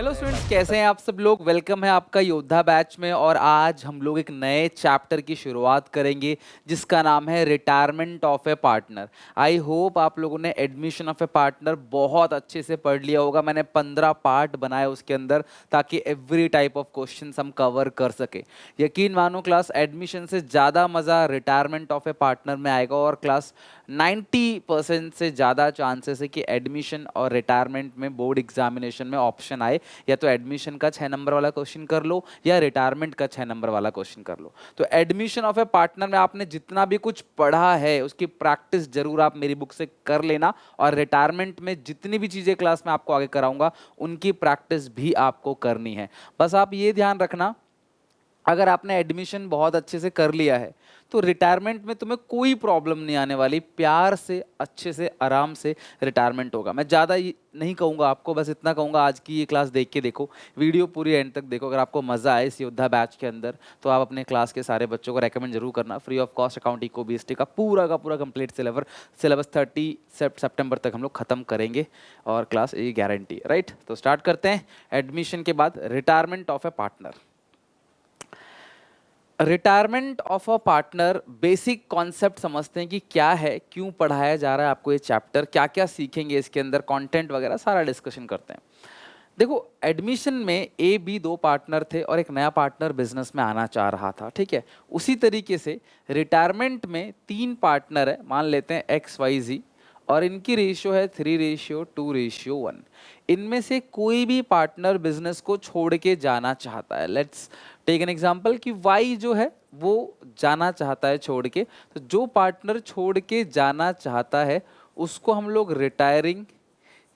Hello students, कैसे हैं आप सब लोग। वेलकम है आपका योद्धा बैच में। और आज हम लोग एक नए चैप्टर की शुरुआत करेंगे जिसका नाम है retirement of A partner. I hope आप लोगों ने एडमिशन ऑफ ए पार्टनर बहुत अच्छे से पढ़ लिया होगा। मैंने 15 पार्ट बनाए उसके अंदर, ताकि एवरी टाइप ऑफ क्वेश्चन हम कवर कर सके। यकीन मानो क्लास एडमिशन से ज़्यादा मज़ा रिटायरमेंट ऑफ ए पार्टनर में आएगा। और क्लास 90% से ज़्यादा चांसेस है कि एडमिशन और रिटायरमेंट में बोर्ड एग्जामिनेशन में ऑप्शन आए, या तो एडमिशन का 6 नंबर वाला क्वेश्चन कर लो या रिटायरमेंट का 6 नंबर वाला क्वेश्चन कर लो। तो एडमिशन ऑफ ए पार्टनर में आपने जितना भी कुछ पढ़ा है उसकी प्रैक्टिस जरूर आप मेरी बुक से कर लेना। और रिटायरमेंट में जितनी भी चीज़ें क्लास में आपको आगे कराऊंगा उनकी प्रैक्टिस भी आपको करनी है। बस आप ये ध्यान रखना, अगर आपने एडमिशन बहुत अच्छे से कर लिया है तो रिटायरमेंट में तुम्हें कोई प्रॉब्लम नहीं आने वाली। प्यार से, अच्छे से, आराम से रिटायरमेंट होगा। मैं ज़्यादा नहीं कहूँगा आपको, बस इतना कहूँगा आज की ये क्लास देख के देखो, वीडियो पूरी एंड तक देखो। अगर आपको मज़ा आए इस योद्धा बैच के अंदर तो आप अपने क्लास के सारे बच्चों को रेकमेंड जरूर करना। फ्री ऑफ कॉस्ट अकाउंट इको बीएसटी का पूरा कंप्लीट सिलेबस 30 सितंबर तक हम लोग ख़त्म करेंगे और क्लास ये गारंटी, राइट। तो स्टार्ट करते हैं एडमिशन के बाद retirement of A partner. Retirement of a partner basic concept समझते हैं कि क्या है, क्यों पढ़ाया जा रहा है आपको ये चैप्टर, क्या क्या सीखेंगे इसके अंदर, कंटेंट वगैरह सारा डिस्कशन करते हैं। देखो, एडमिशन में ए बी दो पार्टनर थे और एक नया पार्टनर बिजनेस में आना चाह रहा था, ठीक है। उसी तरीके से रिटायरमेंट में 3 पार्टनर है, मान लेते हैं एक्स वाई जी, और इनकी रेशियो है 3:2:1। इनमें से कोई भी पार्टनर बिजनेस को छोड़ के जाना चाहता है। लेट्स टेक एन एग्जांपल कि वाई जो है वो जाना चाहता है छोड़ के। तो जो पार्टनर छोड़ के जाना चाहता है उसको हम लोग रिटायरिंग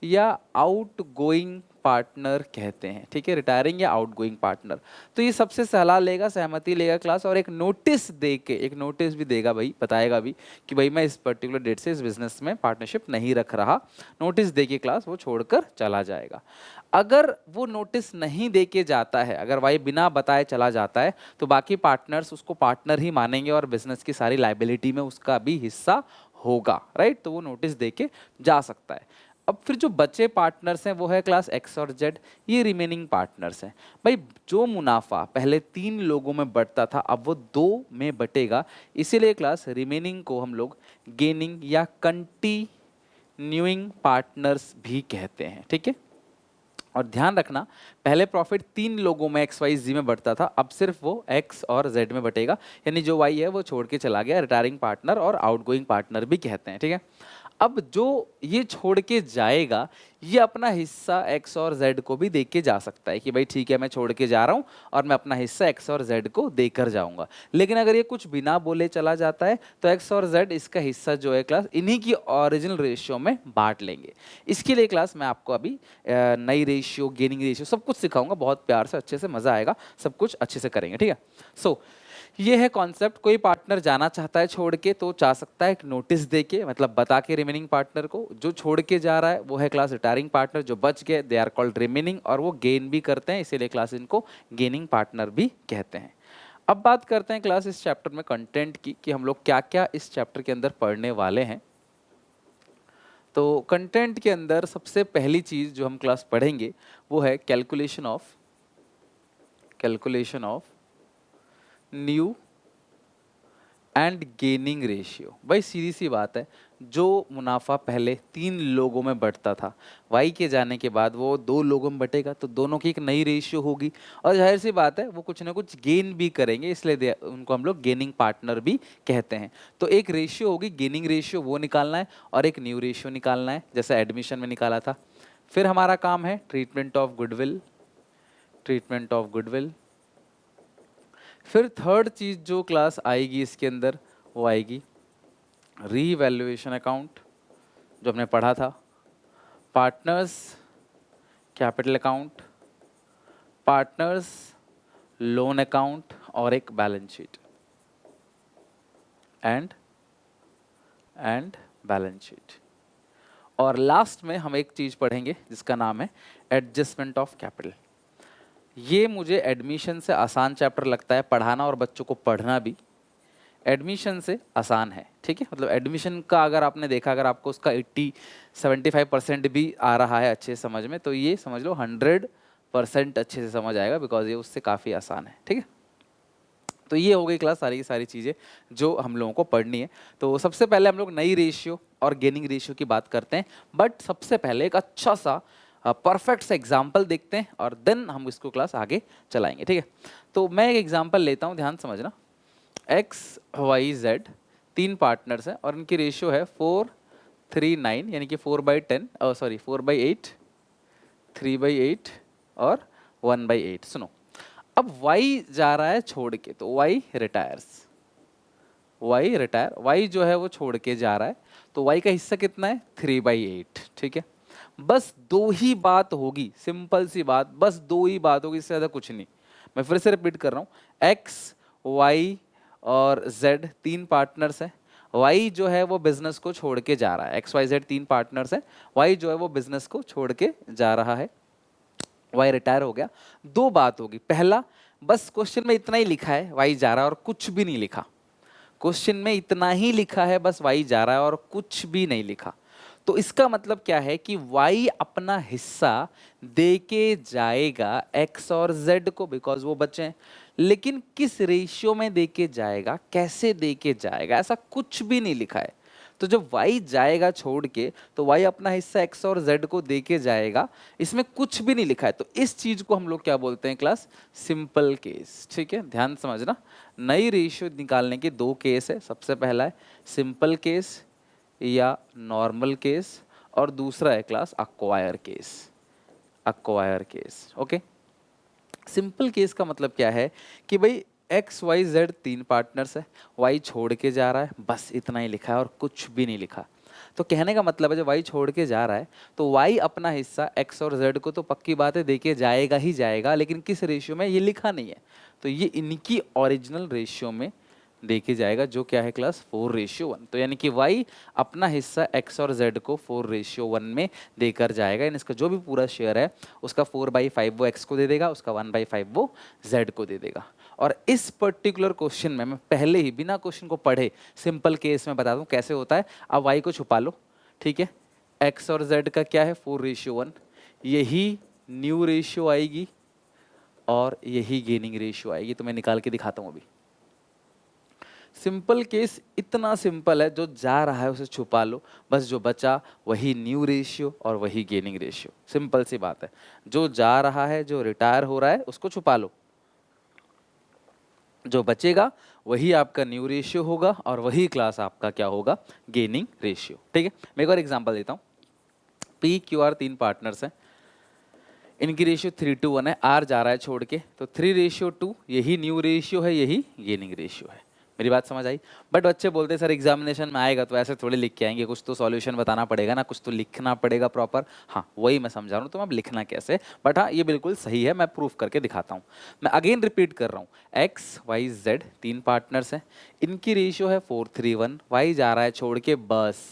या आउट गोइंग पार्टनर कहते हैं, ठीक है। रिटायरिंग या आउट गोइंग पार्टनर। तो ये सबसे सलाह लेगा, सहमति लेगा क्लास, और एक नोटिस दे के, एक नोटिस भी देगा भाई, बताएगा भी कि भाई मैं इस पर्टिकुलर डेट से इस बिजनेस में पार्टनरशिप नहीं रख रहा। नोटिस दे के क्लास वो छोड़कर चला जाएगा। अगर वो नोटिस नहीं दे के जाता है, अगर भाई बिना बताए चला जाता है, तो बाकी पार्टनर्स उसको पार्टनर ही मानेंगे और बिजनेस की सारी लाइबिलिटी में उसका भी हिस्सा होगा, राइट। तो वो नोटिस दे के जा सकता है। अब फिर जो बचे पार्टनर्स हैं वो है क्लास एक्स और जेड, ये रिमेनिंग पार्टनर्स हैं। भाई जो मुनाफा पहले 3 लोगों में बंटता था अब वो 2 में बटेगा, इसीलिए क्लास रिमेनिंग को हम लोग गेनिंग या कंटिन्यूइंग पार्टनर्स भी कहते हैं, ठीक है। और ध्यान रखना, पहले प्रॉफिट 3 लोगों में एक्स वाई जी में बढ़ता था, अब सिर्फ वो एक्स और जेड में बटेगा। यानी जो वाई है वो छोड़ के चला गया, रिटायरिंग पार्टनर और आउटगोइंग पार्टनर भी कहते हैं, ठीक है। अब जो ये छोड़ के जाएगा ये अपना हिस्सा एक्स और जेड को भी दे के जा सकता है कि भाई ठीक है मैं छोड़ के जा रहा हूँ और मैं अपना हिस्सा एक्स और जेड को देकर जाऊंगा। लेकिन अगर ये कुछ बिना बोले चला जाता है तो एक्स और जेड इसका हिस्सा जो है क्लास इन्हीं की ओरिजिनल रेशियो में बांट लेंगे। इसके लिए क्लास मैं आपको अभी नई रेशियो, गेनिंग रेशियो सब कुछ सिखाऊंगा, बहुत प्यार से, अच्छे से, मजा आएगा, सब कुछ अच्छे से करेंगे, ठीक है। सो ये है कॉन्सेप्ट। कोई पार्टनर जाना चाहता है छोड़ के तो जा सकता है एक नोटिस दे के, मतलब बता के रिमेनिंग पार्टनर को। जो छोड़ के जा रहा है वो है क्लास रिटायरिंग पार्टनर, जो बच गए दे आर कॉल्ड रिमेनिंग, और वो गेन भी करते हैं, इसीलिए क्लास इनको गेनिंग पार्टनर भी कहते हैं। अब बात करते हैं क्लास इस चैप्टर में कंटेंट की, कि हम लोग क्या क्या इस चैप्टर के अंदर पढ़ने वाले हैं। तो कंटेंट के अंदर सबसे पहली चीज जो हम क्लास पढ़ेंगे वो है calculation of new and gaining ratio. भाई सीधी सी बात है, जो मुनाफा पहले 3 लोगों में बंटता था, वाई के जाने के बाद वो 2 लोगों में बटेगा, तो दोनों की एक नई रेशियो होगी और जाहिर सी बात है वो कुछ ना कुछ गेन भी करेंगे, इसलिए उनको हम लोग गेनिंग पार्टनर भी कहते हैं। तो एक रेशियो होगी गेनिंग रेशियो, वो निकालना है, और एक न्यू रेशियो निकालना है, जैसा एडमिशन में निकाला था। फिर हमारा काम है ट्रीटमेंट ऑफ गुडविल। फिर थर्ड चीज जो क्लास आएगी इसके अंदर वो आएगी रीवैल्यूएशन अकाउंट, जो हमने पढ़ा था, partners capital account, partners loan account, और एक balance sheet and balance sheet. और लास्ट में हम एक चीज पढ़ेंगे जिसका नाम है एडजस्टमेंट ऑफ कैपिटल। ये मुझे एडमिशन से आसान चैप्टर लगता है पढ़ाना, और बच्चों को पढ़ना भी एडमिशन से आसान है, ठीक है। मतलब एडमिशन का अगर आपने देखा, अगर आपको उसका 80-75% भी आ रहा है अच्छे समझ में, तो ये समझ लो 100 परसेंट अच्छे से समझ आएगा, बिकॉज ये उससे काफ़ी आसान है। ठीक है, तो ये हो गई क्लास सारी की सारी चीज़ें जो हम लोगों को पढ़नी है। तो सबसे पहले हम लोग नई रेशियो और गेनिंग रेशियो की बात करते हैं, बट सबसे पहले एक अच्छा सा परफेक्ट सा एग्जाम्पल देखते हैं और देन हम इसको क्लास आगे चलाएंगे। ठीक है, तो मैं एक एग्जाम्पल लेता हूँ, ध्यान समझना। एक्स वाई जेड तीन पार्टनर्स हैं और इनकी रेशियो है 4:3:9, यानी कि 4/10, सॉरी 4/8, 3/8 और 1/8। सुनो, अब y जा रहा है छोड़ के, तो y retires, y retire, y जो है वो छोड़ के जा रहा है, तो y का हिस्सा कितना है 3/8। ठीक है, बस दो ही बात होगी, सिंपल सी बात, बस दो ही बात होगी, इससे ज़्यादा कुछ नहीं। मैं फिर से रिपीट कर रहा हूँ, x y और z तीन पार्टनर्स हैं। y जो है वो बिजनेस को छोड़ के जा रहा है, एक्स वाई जेड तीन पार्टनर्स हैं, y जो है वो बिजनेस को छोड़ के जा रहा है, वाई रिटायर हो गया। दो बात होगी, पहला, बस क्वेश्चन में इतना ही लिखा है वाई जा रहा है और कुछ भी नहीं लिखा, क्वेश्चन में इतना ही लिखा है बस वाई जा रहा है और कुछ भी नहीं लिखा। तो इसका मतलब क्या है कि वाई अपना हिस्सा दे के जाएगा एक्स और जेड को, बिकॉज वो बचे हैं, लेकिन किस रेशियो में दे के जाएगा, कैसे दे के जाएगा, ऐसा कुछ भी नहीं लिखा है। तो जब y जाएगा छोड़ के, तो y अपना हिस्सा x और z को दे के जाएगा, इसमें कुछ भी नहीं लिखा है। तो इस चीज को हम लोग क्या बोलते हैं क्लास, सिंपल केस। ठीक है, ध्यान समझना, नई रेशियो निकालने के दो केस है, सबसे पहला है सिंपल केस या नॉर्मल केस, और दूसरा है class acquire case, acquire case. Okay, simple case का मतलब क्या है कि भाई एक्स वाई जेड तीन पार्टनर्स है, वाई छोड़ के जा रहा है, बस इतना ही लिखा है और कुछ भी नहीं लिखा। तो कहने का मतलब है जब वाई छोड़ के जा रहा है तो वाई अपना हिस्सा एक्स और जेड को तो पक्की बात है देके जाएगा ही जाएगा, लेकिन किस रेशियो में ये लिखा नहीं है। तो ये इनकी ओरिजिनल रेशियो में देके जाएगा, जो क्या है क्लास 4:1। तो यानी कि y अपना हिस्सा x और z को 4:1 में देकर जाएगा, यानी इसका जो भी पूरा शेयर है उसका 4/5 वो x को दे देगा, उसका 1/5 वो z को दे देगा। और इस पर्टिकुलर क्वेश्चन में मैं पहले ही बिना क्वेश्चन को पढ़े सिंपल केस में बता दूं कैसे होता है। अब y को छुपा लो, ठीक है, x और z का क्या है 4:1, यही न्यू रेशियो आएगी और यही गेनिंग रेशियो आएगी। तो मैं निकाल के दिखाता हूँ अभी। सिंपल केस इतना सिंपल है, जो जा रहा है उसे छुपा लो, बस जो बचा वही न्यू रेशियो और वही गेनिंग रेशियो। सिंपल सी बात है, जो जा रहा है, जो रिटायर हो रहा है उसको छुपा लो, जो बचेगा वही आपका न्यू रेशियो होगा और वही क्लास आपका क्या होगा, गेनिंग रेशियो। ठीक है, मैं एक और एग्जांपल देता हूँ। पी क्यू आर तीन पार्टनर्स हैं, इनकी रेशियो 3:1 है, आर जा रहा है छोड़ के, तो 3:2 यही न्यू रेशियो है, यही गेनिंग रेशियो है। मेरी बात समझ आई? बट बच्चे बोलते हैं सर एग्जामिनेशन में आएगा तो ऐसे थोड़े लिख के आएंगे, कुछ तो सॉल्यूशन बताना पड़ेगा ना, कुछ तो लिखना पड़ेगा प्रॉपर। हाँ, वही मैं समझा रहा हूँ, तो अब लिखना कैसे, बट हाँ ये बिल्कुल सही है, मैं प्रूफ करके दिखाता हूँ। मैं अगेन रिपीट कर रहा हूँ, एक्स वाई जेड तीन पार्टनर्स हैं, इनकी रेशियो है 4:1, वाई जा रहा है छोड़ के बस,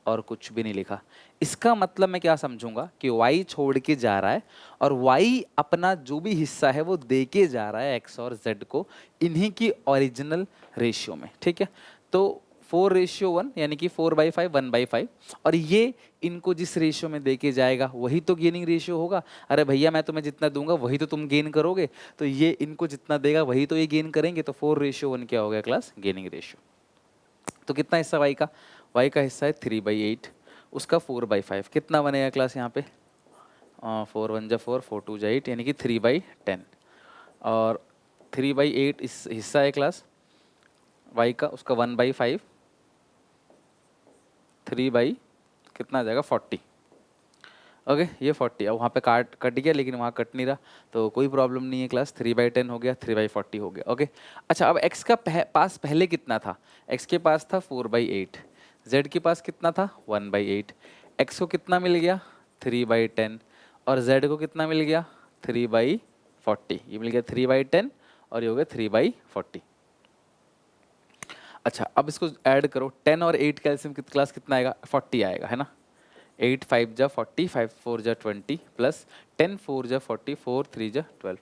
और कुछ भी नहीं लिखा। इसका मतलब मैं क्या समझूंगा कि y छोड़ के जा रहा है और y अपना जो भी हिस्सा है वो दे के जा रहा है x और z को, इन्हीं की ओरिजिनल रेशियो में। ठीक है, तो 4:1 यानी कि 4/5 1/5, और ये इनको जिस रेशियो में दे के जाएगा वही तो गेनिंग रेशियो होगा। अरे भैया मैं तुम्हें जितना दूंगा वही तो तुम गेन करोगे, तो ये इनको जितना देगा वही तो ये गेन करेंगे, तो 4:1 क्या हो गया क्लास, गेनिंग रेशियो। तो कितना हिस्सा y का, y का हिस्सा है 3/8, उसका 4/5, कितना बनेगा क्लास यहाँ पे, 4 1 जा 4, 4 2 जा 8, यानी कि 3/10, और 3/8 इस हिस्सा है क्लास y का, उसका 1/5, 3 बाई कितना आ जाएगा 40। ओके, ये 40, अब वहाँ पे कट गया लेकिन वहाँ कट नहीं रहा, तो कोई प्रॉब्लम नहीं है क्लास, 3/10 हो गया, 3/40 हो गया। ओके, अच्छा अब x का पास पहले कितना था, x के पास था 4/8, z के पास कितना था 1/8, x को कितना मिल गया 3/10, और z को कितना मिल गया 3/40, ये मिल गया 3/10 और ये हो गया 3/40। अच्छा अब इसको ऐड करो, 10 और 8 का एलसीएम क्लास कितना आएगा, 40 आएगा, है ना। 8 5 जा 40, 5 4 जा 20, प्लस 10 4 जा 40, 4 3 जा 12,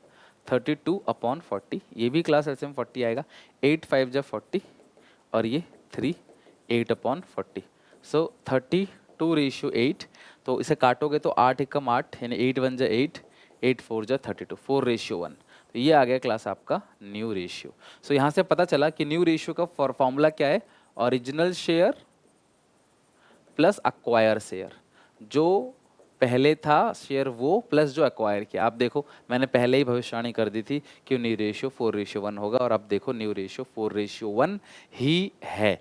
32/40, ये भी क्लास एलसीएम 40 आएगा। 8 5 जा 40 और ये 3 8/40, सो 32:8। तो इसे काटोगे तो 8 एकम 8, यानी 8 1 जा 8, 8 4 जा 32, 4:1। तो ये आ गया क्लास आपका न्यू रेशियो। सो यहाँ से पता चला कि न्यू रेशियो का फॉर्मूला क्या है, original share plus acquire share. जो पहले था शेयर वो प्लस जो एक्वायर किया। आप देखो मैंने पहले ही भविष्यवाणी कर दी थी कि न्यू रेशियो 4:1 होगा, और अब देखो न्यू रेशियो 4:1 ही है।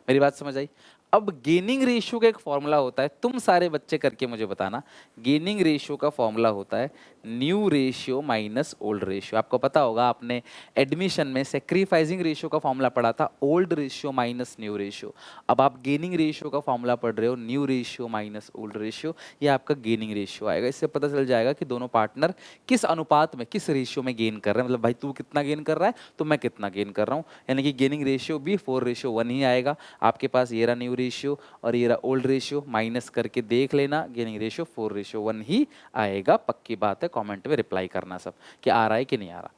मेरी बात समझ आई? अब गेनिंग रेशियो का एक फॉर्मूला होता है, तुम सारे बच्चे करके मुझे बताना। गेनिंग रेशियो का फॉर्मूला होता है new ratio minus old ratio. आपको पता होगा, आपने एडमिशन में सेक्रीफाइसिंग रेशियो का फॉर्मूला पढ़ा था, old ratio minus new ratio. अब आप गेनिंग रेशियो का फॉर्मूला पढ़ रहे हो, new ratio minus old ratio. ये आपका गेनिंग रेशियो आएगा। इससे पता चल जाएगा कि दोनों पार्टनर किस अनुपात में, किस रेशियो में गेन कर रहे हैं। मतलब भाई तू कितना गेन कर रहा है तो मैं कितना गेन कर रहा हूँ, यानी कि गेनिंग रेशियो भी 4:1 ही आएगा। आपके पास ये रहा न्यू रेशियो और ये रहा ओल्ड रेशियो, माइनस करके देख लेना, गेनिंग रेशियो 4:1 ही आएगा। पक्की बात है, कमेंट में रिप्लाई करना सब कि आ रहा है कि नहीं आ रहा।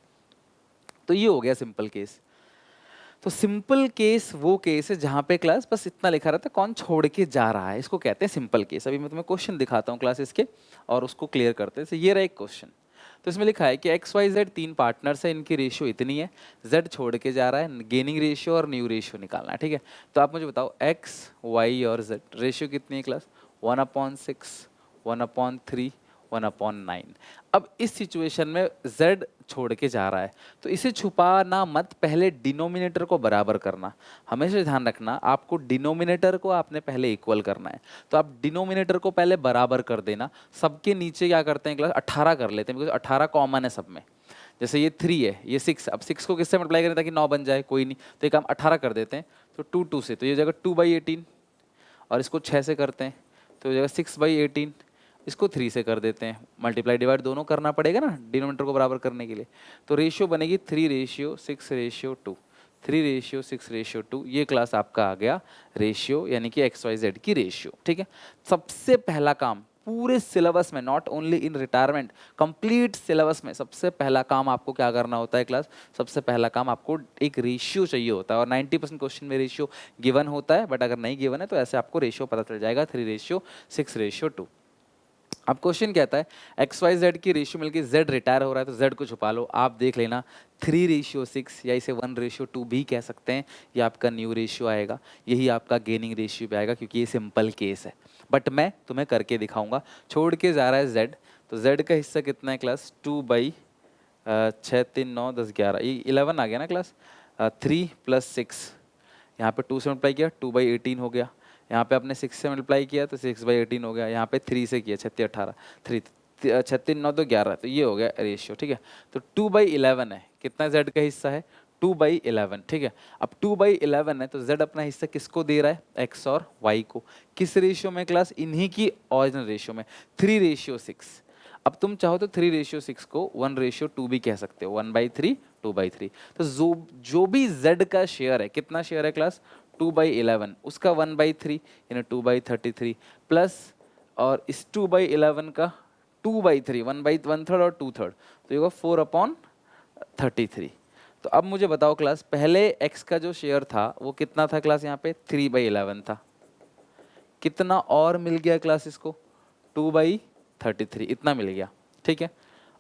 तो ये हो गया सिंपल केस। तो सिंपल केस वो केस है जहां पे क्लास बस इतना लिखा रहता है कौन छोड़ के जा रहा है, इसको कहते हैं सिंपल केस। अभी मैं तुम्हें क्वेश्चन दिखाता हूँ क्लास इसके, और उसको क्लियर करते हैं। ये रहा एक क्वेश्चन। तो इसमें लिखा है कि एक्स वाई जेड 3 पार्टनर्स है, इनकी रेशियो इतनी है, जेड छोड़ के जा रहा है, गेनिंग रेशियो और न्यू रेशियो निकालना है। ठीक है, तो आप मुझे बताओ एक्स वाई और जेड रेशियो कितनी है क्लास? 1/6, 1/3, 1/9। अब इस सिचुएशन में z छोड़ के जा रहा है, तो इसे छुपाना मत, पहले डिनोमिनेटर को बराबर करना। हमेशा ध्यान रखना, आपको डिनोमिनेटर को आपने पहले इक्वल करना है। तो आप डिनोमिनेटर को पहले बराबर कर देना। सबके नीचे क्या करते हैं क्लास? 18 कर लेते हैं, बिकॉज 18 कॉमन है सब में। जैसे ये 3 है, ये 6, अब 6 को किससे मल्टीप्लाई करें ताकि 9 बन जाए? कोई नहीं, तो एक हम 18 कर देते हैं। तो 2 2 से, तो ये जगह 2/18, और इसको 6 से करते हैं तो ये जगह 6/18, इसको 3 से कर देते हैं। मल्टीप्लाई डिवाइड दोनों करना पड़ेगा ना डिनोमिनेटर को बराबर करने के लिए। तो रेशियो बनेगी 3:6:2, 3:6:2। ये क्लास आपका आ गया रेशियो, यानी कि एक्स वाई जेड की रेशियो। ठीक है, सबसे पहला काम पूरे सिलेबस में, not only in retirement, complete syllabus में सबसे पहला काम आपको क्या करना होता है क्लास? सबसे पहला काम आपको एक रेशियो चाहिए होता है, और 90% क्वेश्चन में रेशियो गिवन होता है, बट अगर नहीं गिवन है तो ऐसे आपको रेशियो पता चल जाएगा 3:6:2। अब क्वेश्चन कहता है एक्स वाई जेड की रेशियो मिलकर जेड रिटायर हो रहा है, तो जेड को छुपा लो। आप देख लेना 3:6, या इसे 1:2 भी कह सकते हैं। ये आपका न्यू रेशियो आएगा, यही आपका गेनिंग रेशियो भी आएगा, क्योंकि ये सिंपल केस है। बट मैं तुम्हें करके दिखाऊंगा। छोड़ के जा रहा है जेड, तो जेड का हिस्सा कितना है क्लास? 2/6 3 9 10 11, ये 11 आ गया ना क्लास। 3 + 6, यहाँ पे 2 से मल्टीप्लाई किया 2/18 हो गया। यहाँ पे आपने 6 से मल्टीप्लाई किया तो 6/18 हो गया। यहाँ पे 3 से किया 36 18, 3 36 9 तो 11, तो ये हो गया रेशियो। ठीक है, तो 2/11 है, कितना जेड का हिस्सा है? 2/11। ठीक है, अब 2/11 है तो जेड अपना हिस्सा किसको दे रहा है? एक्स और वाई को। किस रेशियो में क्लास? इन्हीं की ओरिजिनल रेशियो में, 3:6। अब तुम चाहो तो 3:6 को 1:2 भी कह सकते हो, 1/3 2/3। तो जो भी z का शेयर है, कितना शेयर है क्लास? 2/11, उसका 1/3 यानी 2/33 प्लस, और इस 2/11 का 2/3, 1/1/3 और 2/3, तो ये होगा 4/33। तो अब मुझे बताओ क्लास, पहले x का जो शेयर था वो कितना था क्लास? यहाँ पे 3/11 था। कितना और मिल गया क्लास इसको? 2/33, इतना मिल गया। ठीक है,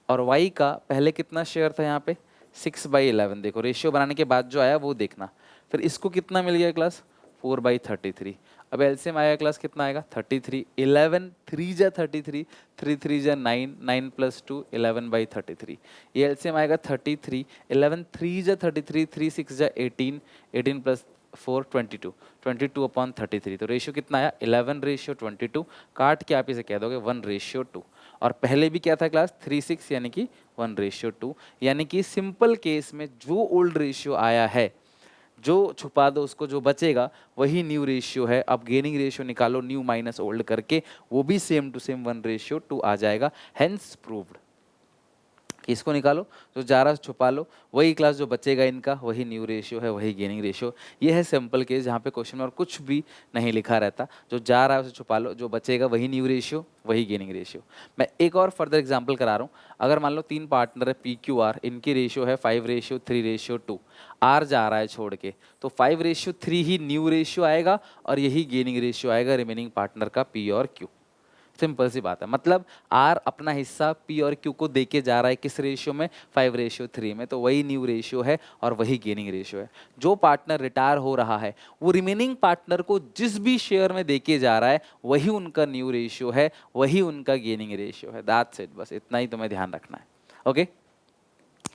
और y का पहले कितना शेयर था यहाँ पे? 6/11। देखो रेशियो बनाने के बाद जो आया वो देखना। फिर इसको कितना मिल गया क्लास? 4/33। अब एलसीएम आएगा क्लास, कितना आएगा? 33। 11 3 जा 33, 3 3 जा 9, 9 + 2 11/33। ये एलसीएम आएगा 33। 11 3 जा 33, 3 6 जा 18, 18 + 4 22, 22/33। तो रेशियो कितना आया? 11:22। काट के आप इसे कह दोगे 1:2। और पहले भी क्या था क्लास? 3:6, यानी कि 1:2। यानी कि सिंपल केस में जो ओल्ड रेशियो आया है, जो छुपा दो उसको, जो बचेगा वही न्यू रेशियो है। अब गेनिंग रेशियो निकालो न्यू माइनस ओल्ड करके, वो भी सेम टू सेम 1:2 आ जाएगा। Hence proved. इसको निकालो, जो जा रहा है छुपा लो, वही क्लास जो बचेगा इनका वही न्यू रेशियो है, वही गेनिंग रेशियो। ये है सिंपल केस जहाँ पे क्वेश्चन में और कुछ भी नहीं लिखा रहता। जो जा रहा है उसे छुपा लो, जो बचेगा वही न्यू रेशियो, वही गेनिंग रेशियो। मैं एक और फर्दर एग्जाम्पल करा रहा हूँ। अगर मान लो 3 पार्टनर है PQR, इनकी रेशियो है 5:3:2, R जा रहा है छोड़ के, तो 5:3 ही न्यू रेशियो आएगा और यही गेनिंग रेशियो आएगा रिमेनिंग पार्टनर का P और Q। सिंपल सी बात है, मतलब आर अपना हिस्सा पी और क्यू को देके जा रहा है किस रेशियो में, 5:3 में, तो वही न्यू रेशियो है और वही गेनिंग रेशियो है। जो पार्टनर रिटायर हो रहा है वो रिमेनिंग पार्टनर को जिस भी शेयर में देके जा रहा है वही उनका न्यू रेशियो है, वही उनका गेनिंग रेशियो है। दैट्स इट, बस इतना ही तुम्हें ध्यान रखना है। ओके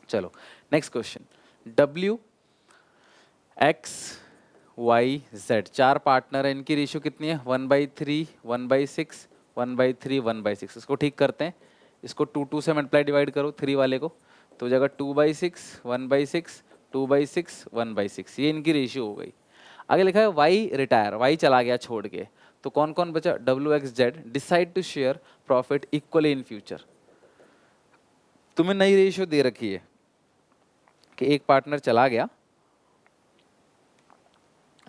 चलो next question. W X Y Z, चार पार्टनर है, इनकी रेशियो कितनी है, 1/3, 1/6, 1/3, 1/6। इसको ठीक करते हैं, इसको 2 से मल्टीप्लाई डिवाइड करो 3 वाले को, तो हो जाएगा 2/6, 1/6, 2/6, 1/6। ये इनकी रेशियो हो गई। आगे लिखा है वाई रिटायर, वाई चला गया छोड़ के, तो कौन कौन बचा, W X Z decide to share profit equally in future. तुम्हें नई रेशियो दे रखी है कि एक पार्टनर चला गया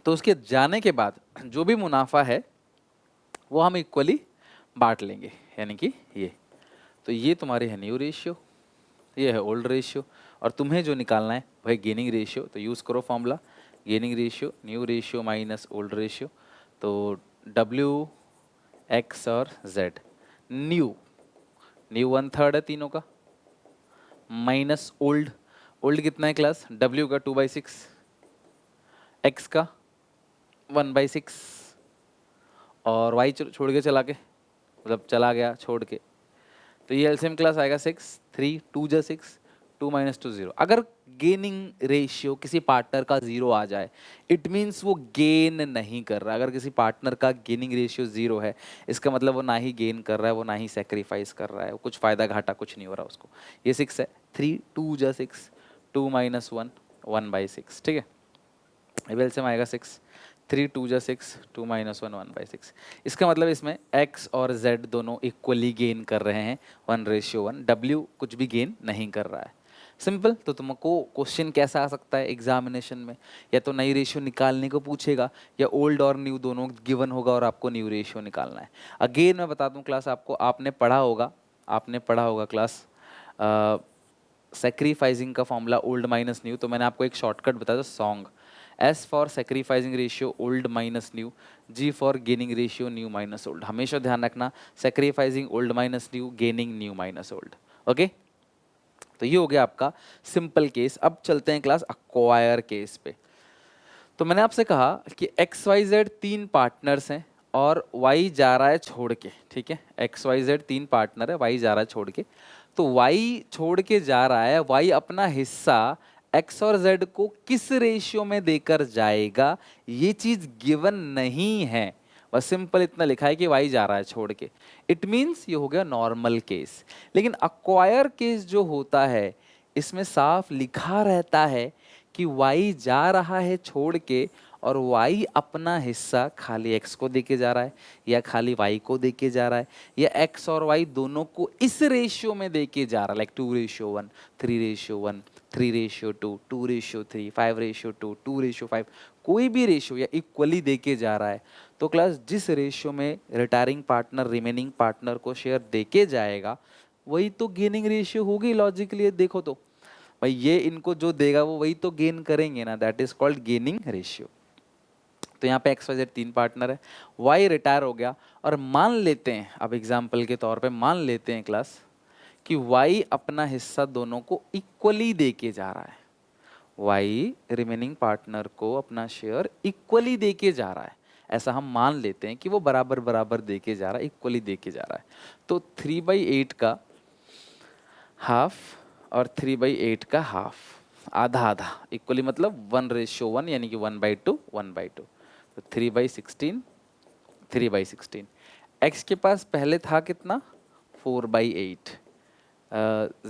तो उसके जाने के बाद जो भी मुनाफा है वो हम इक्वली बांट लेंगे, यानी कि ये, तो ये तुम्हारी है न्यू रेशियो, ये है ओल्ड रेशियो, और तुम्हें जो निकालना है वह गेनिंग रेशियो। तो यूज़ करो formula, gaining ratio new ratio minus old ratio. तो डब्ल्यू एक्स और जेड, न्यू न्यू 1/3 है तीनों का, माइनस ओल्ड, ओल्ड कितना है क्लास, डब्ल्यू का 2/6, एक्स का 1/6, और वाई छोड़ के चला के, मतलब चला गया छोड़ के, तो ये एलसीएम क्लास आएगा 6, 3, 2 जा 6, 2 - 2 0। अगर गेनिंग रेशियो किसी पार्टनर का 0 आ जाए इट मीन्स वो गेन नहीं कर रहा। अगर किसी पार्टनर का गेनिंग रेशियो 0 है इसका मतलब वो ना ही गेन कर रहा है, वो ना ही सेक्रीफाइस कर रहा है, वो कुछ फायदा घाटा कुछ नहीं हो रहा उसको। ये 6 है, 3, 2 जा 6, 2 - 1, 1/6, ठीक है। एलसीएम आएगा 6, 3, 2 जा 6, 2 - 1, 1/6। इसका मतलब इसमें x और z दोनों इक्वली गेन कर रहे हैं, 1:1। w कुछ भी गेन नहीं कर रहा है। सिंपल। तो तुमको क्वेश्चन कैसा आ सकता है एग्जामिनेशन में, या तो नई रेशियो निकालने को पूछेगा या ओल्ड और न्यू दोनों गिवन होगा और आपको न्यू रेशियो निकालना है। अगेन मैं बता दूं क्लास आपको, आपने पढ़ा होगा क्लास सेक्रीफाइसिंग का फॉर्मूला ओल्ड माइनस न्यू। तो मैंने आपको एक शॉर्टकट बताया song, S for sacrificing ratio old minus new, G for gaining ratio new minus old. हमेशा ध्यान रखना sacrificing old minus new, gaining new minus old. Okay, तो ये हो गया आपका सिंपल केस। अब चलते हैं क्लास अक्वायर केस पे। तो मैंने आपसे कहा कि एक्स वाई जेड 3 पार्टनर्स हैं और वाई जा रहा है छोड़ के, ठीक है। एक्स वाई जेड 3 पार्टनर है, वाई जा रहा है छोड़ के। तो वाई छोड़ के जा रहा है, वाई अपना हिस्सा एक्स और जेड को किस रेशियो में देकर जाएगा ये चीज गिवन नहीं है, बस सिंपल इतना लिखा है कि वाई जा रहा है छोड़ के। इट मीन्स ये हो गया नॉर्मल केस। लेकिन अक्वायर केस जो होता है इसमें साफ लिखा रहता है कि y जा रहा है छोड़ के और y अपना हिस्सा खाली x को देके जा रहा है या खाली y को देके जा रहा है या x और y दोनों को इस रेशियो में देके जा रहा है, लाइक 2:1, 3:1, 3:2, 2:3, 5:2, 2:5, कोई भी रेशियो या इक्वली देके जा रहा है। तो क्लास जिस रेशियो में रिटायरिंग पार्टनर रिमेनिंग पार्टनर को शेयर देके जाएगा वही तो गेनिंग रेशियो होगी। लॉजिकली देखो तो भाई ये इनको जो देगा वो वही तो गेन करेंगे ना, that is called gaining ratio. तो यहाँ पे एक्स वाई जेड 3 पार्टनर है, वाई रिटायर हो गया और मान लेते हैं, अब एग्जाम्पल के तौर पे मान लेते हैं क्लास कि वाई अपना हिस्सा दोनों को इक्वली दे के जा रहा है, वाई रिमेनिंग पार्टनर को अपना शेयर इक्वली दे के जा रहा है। ऐसा हम मान लेते हैं कि वो बराबर बराबर दे के जा रहा है, इक्वली दे के जा रहा है। तो 3/8 का हाफ और 3/8 का हाफ, आधा आधा इक्वली, मतलब 1:1 यानी कि 1/2, 1/2। तो 3/16, 3/16। एक्स के पास पहले था कितना, 4/8।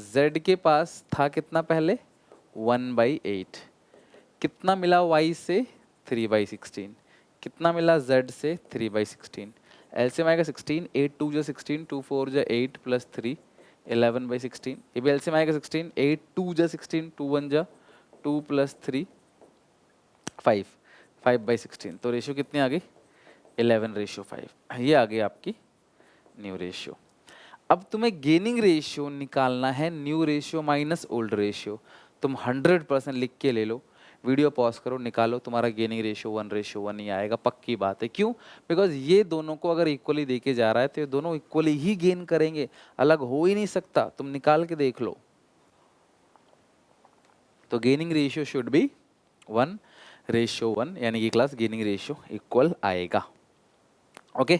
जेड के पास था कितना पहले, 1/8। कितना मिला वाई से, 3/16। कितना मिला जेड से, 3/16। एलसीएम आएगा 16, 8 2 जा 16, 2 4 जा 8 प्लस 3, 11/16। ये भी एलसीएम आएगा 16, 8 2 जा 16, 2 1 जा 2 प्लस 3, 5, 5/16। तो रेशियो कितनी आ गई, 11:5। ये आ गई आपकी न्यू रेशियो। अब तुम्हें गेनिंग रेशियो निकालना है, new ratio minus old ratio. तुम 100% लिख के ले लो, वीडियो पॉज करो, निकालो, तुम्हारा गेनिंग रेशियो 1:1 ही आएगा, पक्की बात है। क्यों? बिकॉज ये दोनों को अगर इक्वली देके जा रहा है तो ये दोनों इक्वली ही गेन करेंगे, अलग हो ही नहीं सकता, तुम निकाल के देख लो। तो गेनिंग रेशियो शुड बी 1:1, यानी कि क्लास गेनिंग रेशियो इक्वल आएगा। ओके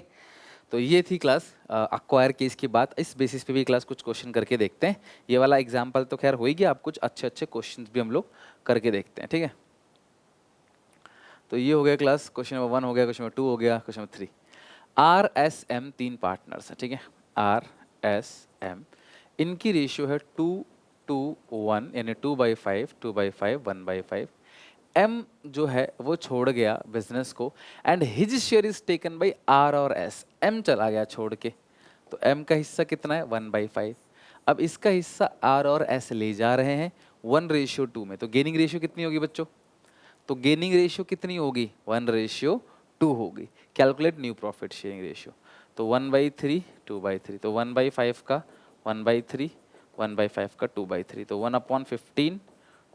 तो ये थी क्लास अक्वायर केस की बात। इस बेसिस पे भी क्लास कुछ क्वेश्चन करके देखते हैं। ये वाला एग्जाम्पल तो खैर हो ही गया, आप कुछ अच्छे अच्छे क्वेश्चन भी हम लोग करके देखते हैं, ठीक है। तो ये हो गया क्लास, क्वेश्चन नंबर 1 हो गया, क्वेश्चन नंबर 2 हो गया, क्वेश्चन नंबर 3। RSM 3 पार्टनर्स है, ठीक है। RSM इनकी रेशियो है 2:1, यानी 2/5, 2/5, 1/5। M जो है वो छोड़ गया बिजनेस को, and his share is taken by R और S। M चला गया छोड़ के, तो M का हिस्सा कितना है? 1/5। अब इसका हिस्सा R और S ले जा रहे हैं 1:2 में, तो गेनिंग रेशियो कितनी होगी बच्चों? तो गेनिंग रेशियो कितनी होगी? 1:2 होगी। Calculate new profit sharing ratio, तो 1/3, 2/3, तो 1/5 का 1/3, 1/5 का 2/3, तो 1/15,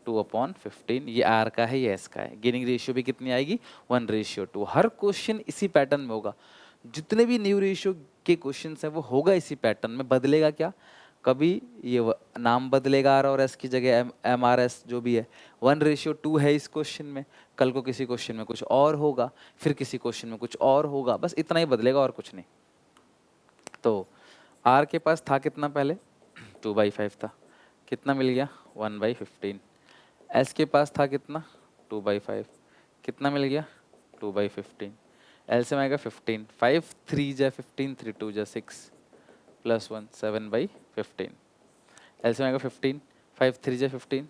2/15, ये R का है, ये S का है। गेनिंग रेशियो भी कितनी आएगी? 1:2। हर क्वेश्चन इसी पैटर्न में होगा, जितने भी न्यू रेशियो के क्वेश्चन हैं वो होगा इसी पैटर्न में। बदलेगा क्या? कभी ये नाम बदलेगा R और S की जगह MRS जो भी है। 1:2 है इस क्वेश्चन में, कल को किसी क्वेश्चन में कुछ और होगा, फिर किसी क्वेश्चन में कुछ और होगा, बस इतना ही बदलेगा और कुछ नहीं। तो R के पास था कितना पहले? 2/5 था, कितना मिल गया? 1/15। S के पास था कितना? 2/5, कितना मिल गया? 2/15। LCM आएगा 15, 5 3 जा 15, 3 2 जा 6, प्लस 1 7/15। LCM आएगा 15, 5 3 जा 15,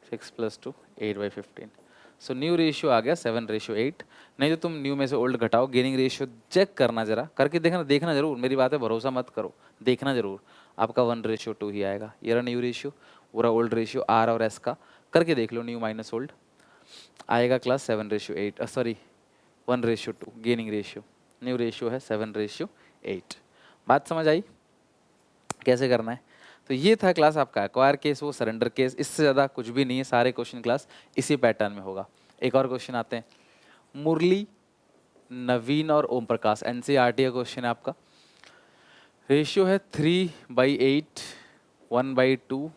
6 प्लस 2 8/15। सो न्यू रेशियो आ गया 7:8। नहीं तो तुम न्यू में से ओल्ड घटाओ, गेनिंग रेशियो चेक करना, जरा करके देखना, देखना जरूर, मेरी बात है, भरोसा मत करो, देखना जरूर, आपका 1:2 ही आएगा। ये रहा न्यू रेशियो, पूरा ओल्ड रेशियो R और S का, करके देख लो, न्यू माइनस ओल्ड आएगा class 7:8, sorry 1:2 gaining ratio, new ratio है 7:8। बात समझ आई कैसे करना है? तो ये था क्लास आपका एक्वायर केस, वो सरेंडर केस, इससे ज़्यादा कुछ भी नहीं है, सारे क्वेश्चन क्लास इसी पैटर्न में होगा। एक और क्वेश्चन आते हैं, मुरली, नवीन और ओम प्रकाश, NCERT का क्वेश्चन है आपका। रेशियो है 3/8, 1/2,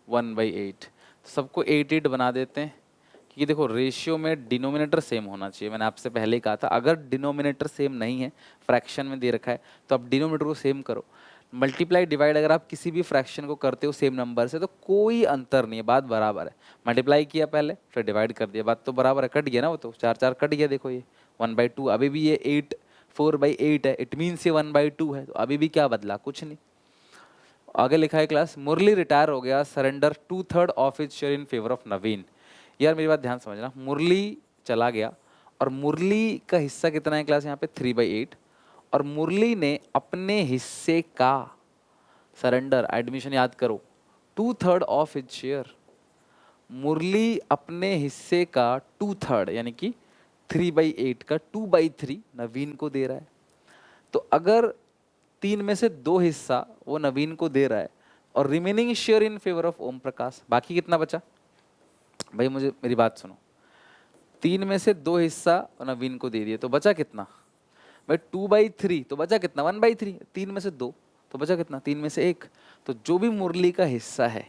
1/8। सबको 8 बना देते हैं, क्योंकि देखो रेशियो में डिनोमिनेटर सेम होना चाहिए। मैंने आपसे पहले ही कहा था, अगर डिनोमिनेटर सेम नहीं है, फ्रैक्शन में दे रखा है, तो आप डिनोमिनेटर को सेम करो। मल्टीप्लाई डिवाइड अगर आप किसी भी फ्रैक्शन को करते हो सेम नंबर से, तो कोई अंतर नहीं है, बात बराबर है। मल्टीप्लाई किया पहले, फिर डिवाइड कर दिया, बात तो बराबर है। कट गया ना वो, तो 4 4 कट गया। देखो ये 1/2, अभी भी ये 8 4/8 है, इट मीन्स ये 1/2 है, तो अभी भी क्या बदला? कुछ नहीं। आगे लिखा है क्लास, मुरली रिटायर हो गया, surrender 2/3 of his share in favour of Naveen. यार मेरी बात ध्यान समझना, मुरली चला गया, और मुरली का हिस्सा कितना है क्लास यहाँ पे? 3/8, और मुरली ने अपने हिस्से का सरेंडर, एडमिशन याद करो, 2/3 ऑफ हिज शेयर। मुरली अपने हिस्से का 2/3 यानी कि 3/8 का 2/3 नवीन को दे रहा है। तो अगर 3 में से 2 हिस्सा वो नवीन को दे रहा है, और remaining share in favour of Om Prakash, बाकी कितना बचा? भाई मुझे मेरी बात सुनो, 3 में से 2 हिस्सा नवीन को दे दिए, तो बचा कितना? भाई 2/3, तो बचा कितना? 1/3। 3 में से 2 तो बचा कितना? 3 में से 1। तो जो भी मुरली का हिस्सा है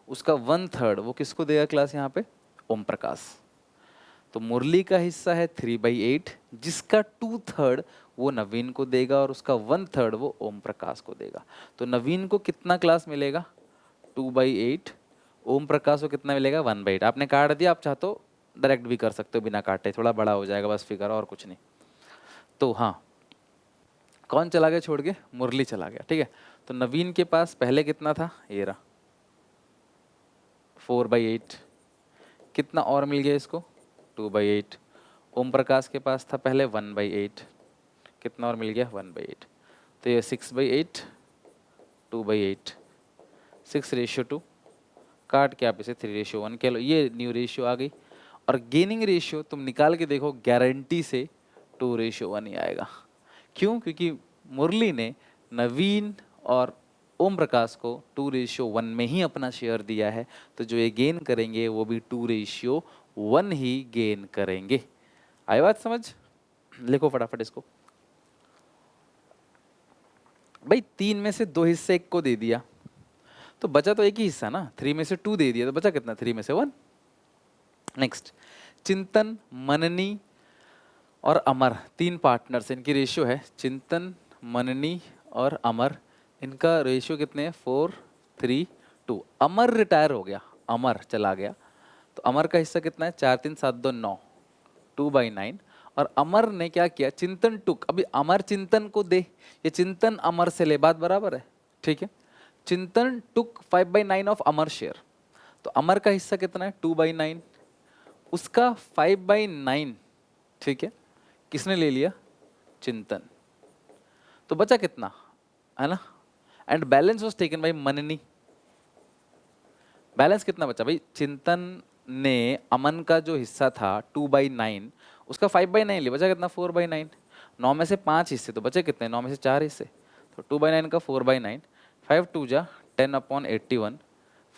उसका 1/3 वो किसको देगा क्लास यहाँ पे? ओम प्रकाश। तो मुरली का हिस्सा है 3/8, जिसका 2/3 वो नवीन को देगा, और उसका 1/3 वो ओम प्रकाश को देगा। तो नवीन को कितना क्लास मिलेगा? 2/8। ओम प्रकाश को कितना मिलेगा? 1/8। आपने काट दिया, आप चाहो तो डायरेक्ट भी कर सकते हो बिना काटे, थोड़ा बड़ा हो जाएगा बस फिगर, और कुछ नहीं। तो हाँ, कौन चला गया छोड़ के? मुरली चला गया, ठीक है। तो नवीन के पास पहले कितना था? ये रहा 4/8, कितना और मिल गया इसको? 2/8। ओम प्रकाश के पास था पहले 1/8, कितना और मिल गया? 1/8। तो ये 6/8, 2/8, 6:2, काट के आप इसे 3:1 कह लो, ये न्यू रेशियो आ गई। और गेनिंग रेशियो तुम निकाल के देखो, गारंटी से 2:1 ही आएगा। क्यों? क्योंकि मुरली ने नवीन और ओम प्रकाश को 2:1 में ही अपना शेयर दिया है, तो जो ये गेन करेंगे वो भी 2:1 1 ही गेन करेंगे। आई बात समझ? लिखो फटाफट इसको। भाई 3 में से 2 हिस्से एक को दे दिया तो बचा तो एक ही हिस्सा ना, 3 में से 2 दे दिया तो बचा कितना, 3 में से 1। नेक्स्ट, चिंतन, मननी और अमर 3 पार्टनर्स, इनकी रेशियो है चिंतन, मननी और अमर, इनका रेशियो कितने हैं, 4:3:2। अमर रिटायर हो गया, अमर चला गया, तो अमर का हिस्सा कितना है, 4 3 7 2 9, 2/9। और अमर ने क्या किया, चिंतन टुक, अभी अमर चिंतन को दे, ये चिंतन अमर से ले, बात बराबर है, ठीक है। चिंतन टुक 5/9 ऑफ अमर शेयर, तो अमर का हिस्सा कितना है, 2/9, उसका 5/9, ठीक है, किसने ले लिया, चिंतन, तो बचा कितना, है ना। And balance was taken by मननी, बैलेंस कितना बचा भाई, चिंतन ने अमन का जो हिस्सा था 2/9, उसका 5/9 लिया, बचा कितना, 4/9। 9 में से 5 हिस्से तो बचे कितने, 9 में से 4 हिस्से, तो 2/9 का 4/9, 5 2 जा 10/81,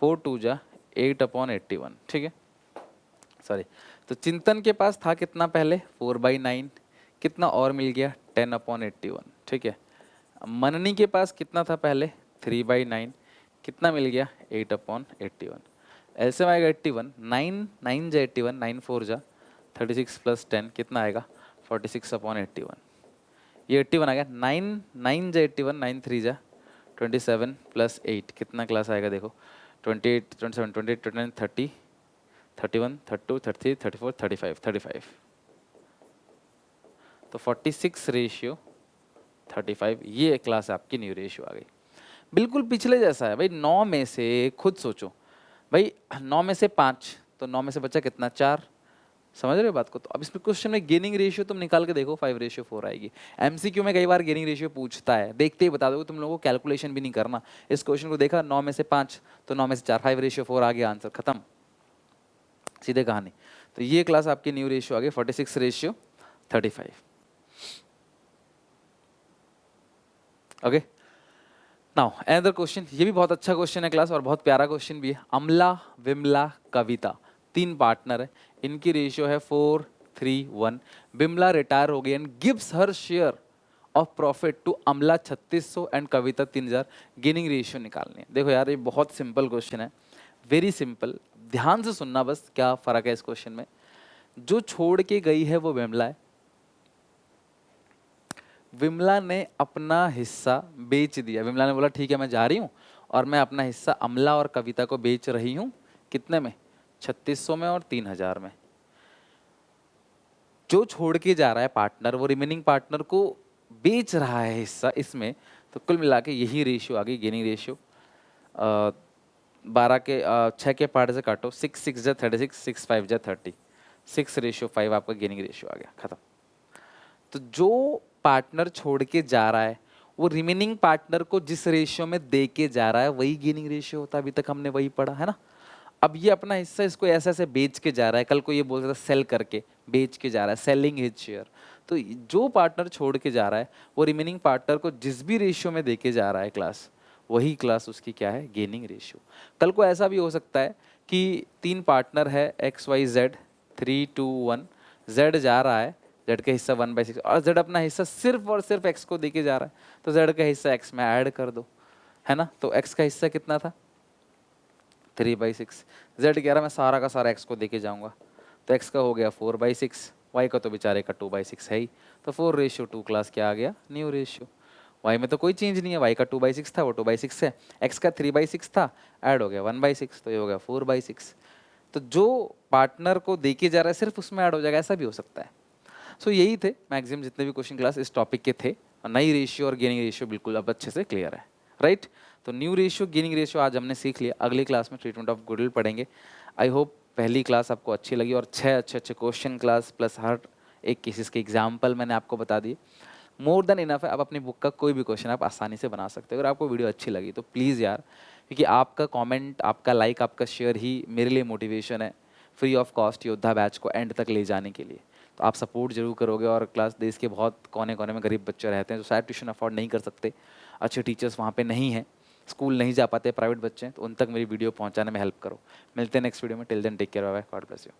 4 2 जा 8/81, ठीक है, सॉरी। तो चिंतन के पास था कितना पहले, 4/9, कितना और मिल गया, 10/81, ठीक है। मननी के पास कितना था पहले, 3/9, कितना मिल गया, 8/81। एलसीएम आएगा 81, 9 9 जा 81, 9 4 जा 36 प्लस 10 कितना आएगा, 46/81। ये 81 आ गया, 9 9 जा 81, 9 3 जा 27 प्लस 8 कितना क्लास आएगा देखो, 28 27 28 29 30 31 32 33 34 35 35, तो 46:35, ये क्लास आपकी न्यू रेशियो आ गई। बिल्कुल पिछले जैसा है भाई, 9 में से खुद सोचो भाई, 9 में से 5, तो 9 में से बचा कितना, 4, समझ रहे हो बात को। तो अब इसमें क्वेश्चन में गेनिंग रेशियो तुम निकाल के देखो, 5:4 आएगी। एमसीक्यू में कई बार गेनिंग रेशियो पूछता है, देखते ही बता दोगे, तुम लोगों को कैलकुलेशन भी नहीं करना। इस क्वेश्चन को देखा, 9 में से 5 तो 9 में से 4, 5:4 आ गया, आंसर खत्म, सीधे कहानी। तो ये क्लास आपकी न्यू रेशियो आ गई, 46:35। ओके, नाउ अनदर क्वेश्चन, ये भी बहुत अच्छा क्वेश्चन है क्लास, और बहुत प्यारा क्वेश्चन भी है। अमला, विमला, कविता 3 पार्टनर है, इनकी रेशियो है 4:3:1। बिमला रिटायर हो गई and gives her share of profit to Amla 3600 and Kavita 3000, gaining ratio निकालनी है। देखो यार, ये बहुत सिंपल क्वेश्चन है, वेरी सिंपल, ध्यान से सुनना बस, क्या फर्क है इस क्वेश्चन में। जो छोड़ के गई है वो विमला है, विमला ने अपना हिस्सा बेच दिया, विमला ने बोला ठीक है मैं जा रही हूँ, और मैं अपना हिस्सा अमला और कविता को बेच रही हूँ, कितने में, 3600 में और 3000 में। जो छोड़ के जा रहा है पार्टनर, वो रिमेनिंग पार्टनर को बेच रहा है हिस्सा इसमें, तो कुल मिला के यही रेशियो आ गई, गेनिंग रेशियो। 6 के पार्ट से काटो, 6 6 जा 36, 6 5 जा 30, 6:5 आपका गेनिंग रेशियो आ गया, खत्म। तो जो पार्टनर छोड़ के जा रहा है, वो रिमेनिंग पार्टनर को जिस रेशियो में दे के जा रहा है वही गेनिंग रेशियो होता है, अभी तक हमने वही पढ़ा है ना। अब ये अपना हिस्सा इसको ऐसे ऐसे बेच के जा रहा है, कल को ये बोल सकता है सेल करके बेच के जा रहा है, सेलिंग हिज शेयर। तो जो पार्टनर छोड़ के जा रहा है वो रिमेनिंग पार्टनर को जिस भी रेशियो में दे के जा रहा है क्लास, वही क्लास उसकी क्या है, गेनिंग रेशियो। कल को ऐसा भी हो सकता है कि 3 पार्टनर है XYZ 3 2 1, Z जा रहा है, Z का हिस्सा 1/6, और Z अपना हिस्सा सिर्फ और सिर्फ X को देके जा रहा है, तो Z का हिस्सा X में ऐड कर दो, है ना। तो X का हिस्सा कितना था, 3/6, Z कह रहा मैं सारा का सारा X को देके जाऊंगा, तो X का हो गया 4/6, Y का तो बेचारे का 2/6 है ही, तो 4:2 क्लास क्या आ गया, न्यू रेशियो। Y में तो कोई चेंज नहीं है, Y का 2/6 था, वो 2/6 है, X का 3/6 था, ऐड हो गया 1/6, तो ये हो गया 4/6। तो जो पार्टनर को देके जा रहा है सिर्फ उसमें ऐड हो जाएगा, ऐसा भी हो सकता है। सो यही थे मैक्सिमम जितने भी क्वेश्चन क्लास इस टॉपिक के थे, और नई रेशियो और गेनिंग रेशियो बिल्कुल अब अच्छे से क्लियर है, राइट। तो न्यू रेशियो, गेनिंग रेशियो आज हमने सीख लिया, अगली क्लास में ट्रीटमेंट ऑफ गुडविल पढ़ेंगे। आई होप पहली क्लास आपको अच्छी लगी, और 6 अच्छे अच्छे क्वेश्चन क्लास प्लस हर एक केसेस के एग्जाम्पल मैंने आपको बता दिए, मोर देन इनफ है। आप अपनी बुक का कोई भी क्वेश्चन आप आसानी से बना सकते हो। अगर आपको वीडियो अच्छी लगी तो प्लीज़ यार, क्योंकि आपका कमेंट, आपका लाइक, आपका शेयर ही मेरे लिए मोटिवेशन है फ्री ऑफ कॉस्ट योद्धा बैच को एंड तक ले जाने के लिए। तो आप सपोर्ट जरूर करोगे, और क्लास देश के बहुत कोने कोने में गरीब बच्चे रहते हैं जो शायद ट्यूशन अफोर्ड नहीं कर सकते, अच्छे टीचर्स वहाँ पे नहीं हैं, स्कूल नहीं जा पाते, प्राइवेट बच्चे हैं, तो उन तक मेरी वीडियो पहुँचाने में हेल्प करो। मिलते हैं नेक्स्ट वीडियो में, till then take care, bye bye, God bless you.